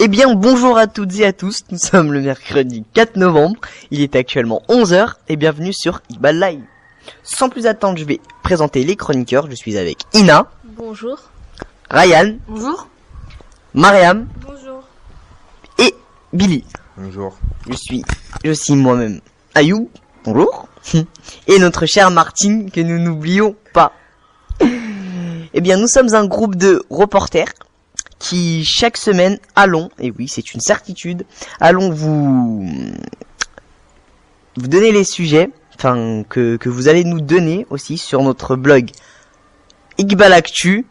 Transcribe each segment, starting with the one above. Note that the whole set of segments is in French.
Eh bien, bonjour à toutes et à tous, nous sommes le mercredi 4 novembre, il est actuellement 11h et bienvenue sur Iqbal Live. Sans plus attendre, je vais présenter les chroniqueurs, je suis avec Ina. Bonjour. Ryan. Bonjour. Mariam. Bonjour. Et Billy. Bonjour. Je suis aussi moi-même Ayoub. Bonjour. Et notre chère Martine, que nous n'oublions pas. Eh bien, nous sommes un groupe de reporters qui, chaque semaine, allons, et oui, c'est une certitude, allons vous donner les sujets, enfin, que vous allez nous donner aussi sur notre blog Iqbal Actu,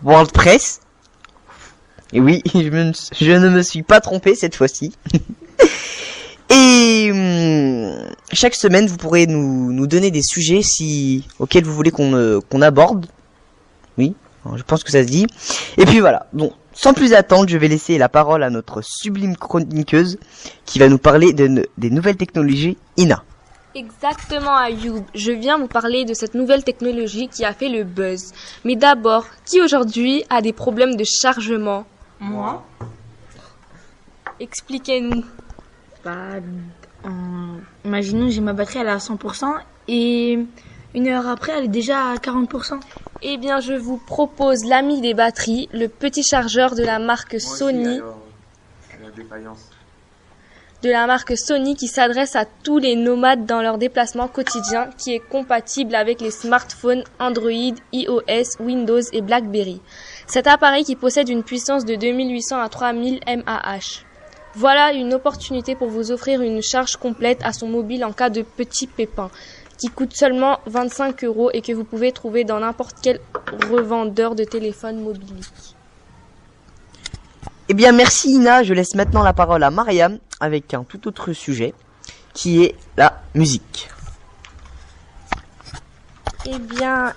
WordPress. Et oui, je ne me suis pas trompé cette fois-ci. Et chaque semaine, vous pourrez nous donner des sujets auxquels vous voulez qu'on aborde. Oui, je pense que ça se dit. Et puis voilà, bon, sans plus attendre, je vais laisser la parole à notre sublime chroniqueuse qui va nous parler des nouvelles technologies, Ina. Exactement, Ayoub. Je viens vous parler de cette nouvelle technologie qui a fait le buzz. Mais d'abord, qui aujourd'hui a des problèmes de chargement? Moi. Expliquez-nous. Imaginons, j'ai ma batterie, elle est à 100% et une heure après, elle est déjà à 40%. Eh bien, je vous propose l'ami des batteries, le petit chargeur de la marque Sony. De la marque Sony qui s'adresse à tous les nomades dans leurs déplacements quotidiens, qui est compatible avec les smartphones Android, iOS, Windows et BlackBerry. Cet appareil qui possède une puissance de 2800 à 3000 mAh. Voilà une opportunité pour vous offrir une charge complète à son mobile en cas de petits pépins, qui coûte seulement 25 € et que vous pouvez trouver dans n'importe quel revendeur de téléphone mobilier. Eh bien, merci Ina, je laisse maintenant la parole à Mariam avec un tout autre sujet, qui est la musique. Eh bien,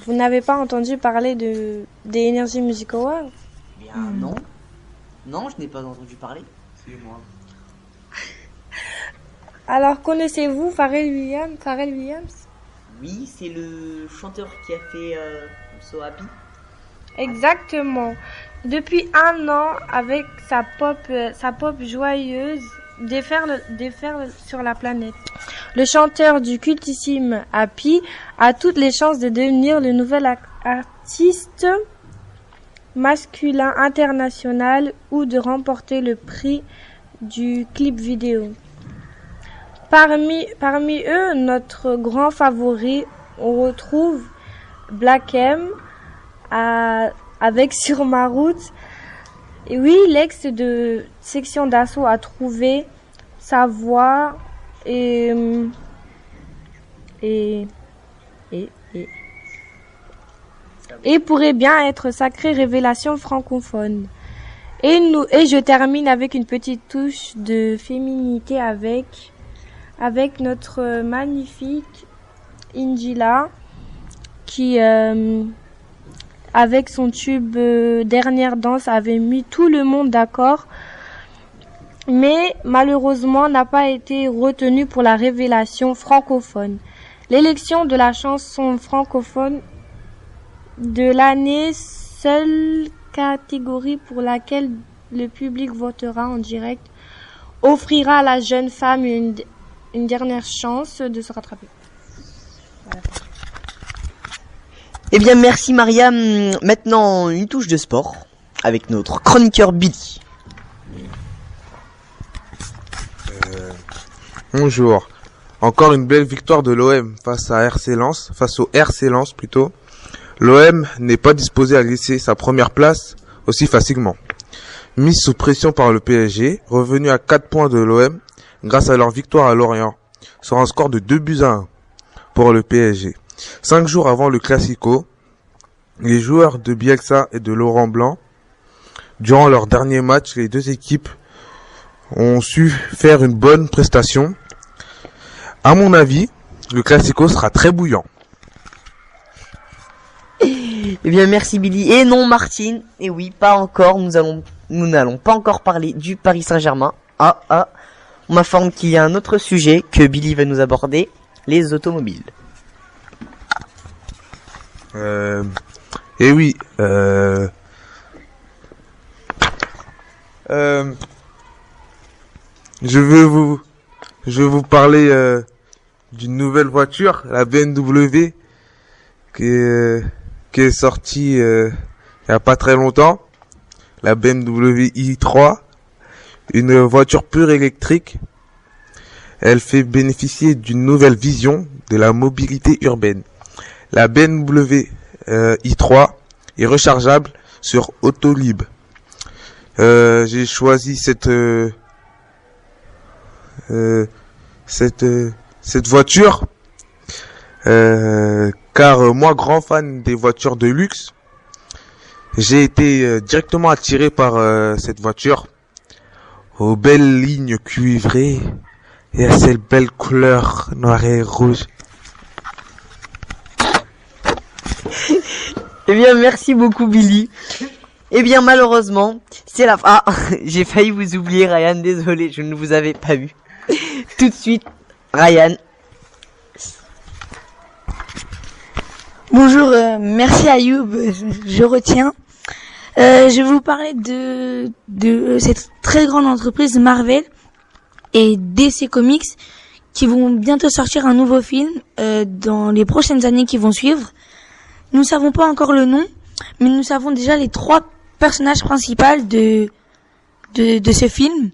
vous n'avez pas entendu parler des Energy Music Awards? Eh bien, non. Non, je n'ai pas entendu parler. C'est moi. Alors, connaissez-vous Pharrell Williams? Oui, c'est le chanteur qui a fait So Happy. Exactement. Depuis un an, avec sa pop joyeuse, déferle sur la planète. Le chanteur du cultissime Happy a toutes les chances de devenir le nouvel artiste masculin international ou de remporter le prix du clip vidéo. Parmi eux, notre grand favori, on retrouve Black M avec Sur ma route. Et oui, l'ex de Section d'Assaut a trouvé sa voix et pourrait bien être sacrée révélation francophone. Et je termine avec une petite touche de féminité avec notre magnifique Injila qui avec son tube Dernière danse avait mis tout le monde d'accord, mais malheureusement n'a pas été retenue pour la révélation francophone. L'élection de la chanson francophone de l'année, seule catégorie pour laquelle le public votera en direct, offrira à la jeune femme une dernière chance de se rattraper. Voilà. Eh bien, merci Mariam. Maintenant, une touche de sport avec notre chroniqueur Billy. Bonjour. Encore une belle victoire de l'OM face au RC Lens plutôt. L'OM n'est pas disposé à laisser sa première place aussi facilement. Mise sous pression par le PSG, revenu à 4 points de l'OM grâce à leur victoire à Lorient, sur un score de 2-1 pour le PSG. 5 jours avant le Classico, les joueurs de Bielsa et de Laurent Blanc, durant leur dernier match, les deux équipes ont su faire une bonne prestation. À mon avis, le Classico sera très bouillant. Eh bien, merci Billy. Et non, Martine. Et oui, pas encore. Nous n'allons pas encore parler du Paris Saint-Germain. On m'informe qu'il y a un autre sujet que Billy va nous aborder, les automobiles. Et oui, Je veux vous parler d'une nouvelle voiture, la BMW, qui est sortie il y a pas très longtemps. La BMW i3, une voiture pure électrique. Elle fait bénéficier d'une nouvelle vision de la mobilité urbaine. La BMW i3 est rechargeable sur Autolib. J'ai choisi cette voiture car moi, grand fan des voitures de luxe, j'ai été directement attiré par cette voiture, aux belles lignes cuivrées et à cette belle couleur noire et rouge. Eh bien, merci beaucoup, Billy. Eh bien, malheureusement, c'est la fin. Ah, j'ai failli vous oublier, Ryan. Désolé, je ne vous avais pas vu. Tout de suite, Ryan. Bonjour, merci Ayoub, je retiens. Je vais vous parler de cette très grande entreprise Marvel et DC Comics qui vont bientôt sortir un nouveau film dans les prochaines années qui vont suivre. Nous ne savons pas encore le nom, mais nous savons déjà les 3 personnages principaux de ce film.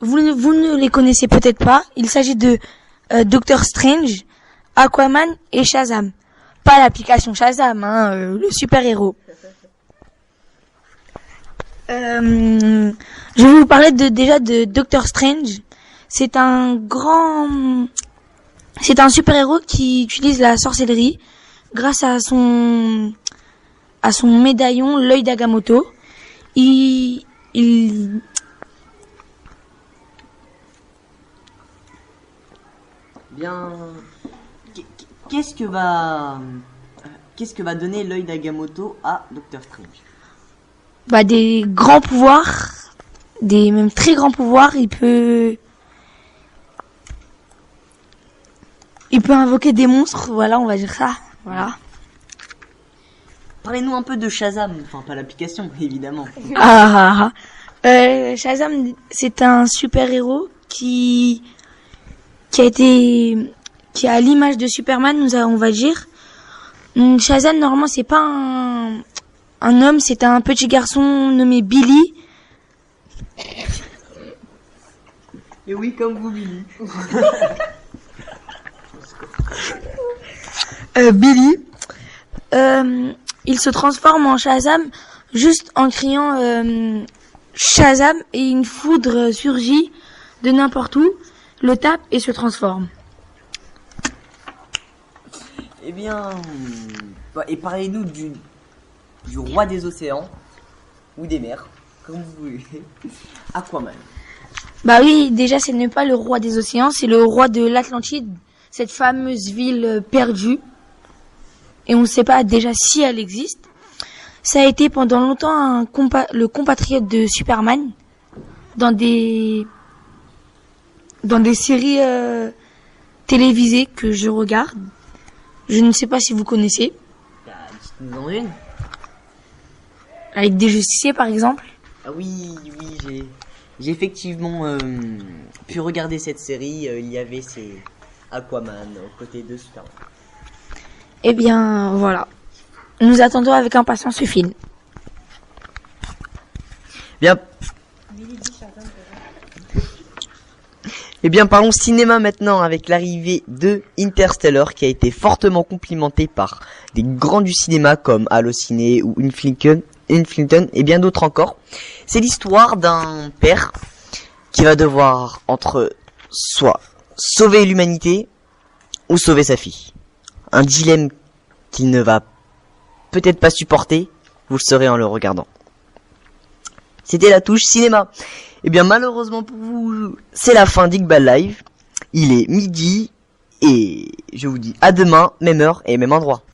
Vous ne les connaissez peut-être pas. Il s'agit de Doctor Strange, Aquaman et Shazam. Pas l'application Shazam, le super-héros. Je vais vous parler déjà de Doctor Strange. C'est un super-héros qui utilise la sorcellerie grâce à son médaillon, l'œil d'Agamotto. Bien, qu'est-ce que va donner l'œil d'Agamotto à Doctor Strange? Des grands pouvoirs, des même très grands pouvoirs. Il peut invoquer des monstres, voilà, on va dire ça, voilà. Parlez-nous un peu de Shazam, enfin pas l'application, évidemment. Shazam, c'est un super-héros qui a l'image de Superman, on va dire. Shazam, normalement, c'est pas un homme, c'est un petit garçon nommé Billy. Et oui, comme vous, Billy. Billy, il se transforme en Shazam juste en criant Shazam, et une foudre surgit de n'importe où, le tape et se transforme. Eh bien, et parlez-nous du roi des océans ou des mers, comme vous voulez. Aquaman. Oui, déjà, ce n'est pas le roi des océans, c'est le roi de l'Atlantide, cette fameuse ville perdue. Et on ne sait pas déjà si elle existe. Ça a été pendant longtemps le compatriote de Superman dans des séries télévisées que je regarde. Je ne sais pas si vous connaissez. Dites-nous en une. Avec des justiciers, par exemple. Ah oui, j'ai effectivement pu regarder cette série. Il y avait ces Aquaman aux côtés de Superman. Eh bien, voilà. Nous attendons avec impatience ce film. Bien. Eh bien, parlons cinéma maintenant avec l'arrivée de Interstellar qui a été fortement complimenté par des grands du cinéma comme Allociné ou Inflinton et bien d'autres encore. C'est l'histoire d'un père qui va devoir soit sauver l'humanité ou sauver sa fille. Un dilemme qu'il ne va peut-être pas supporter, vous le saurez en le regardant. C'était la touche cinéma. Eh bien malheureusement pour vous, c'est la fin d'Iqbal Live. Il est midi et je vous dis à demain, même heure et même endroit.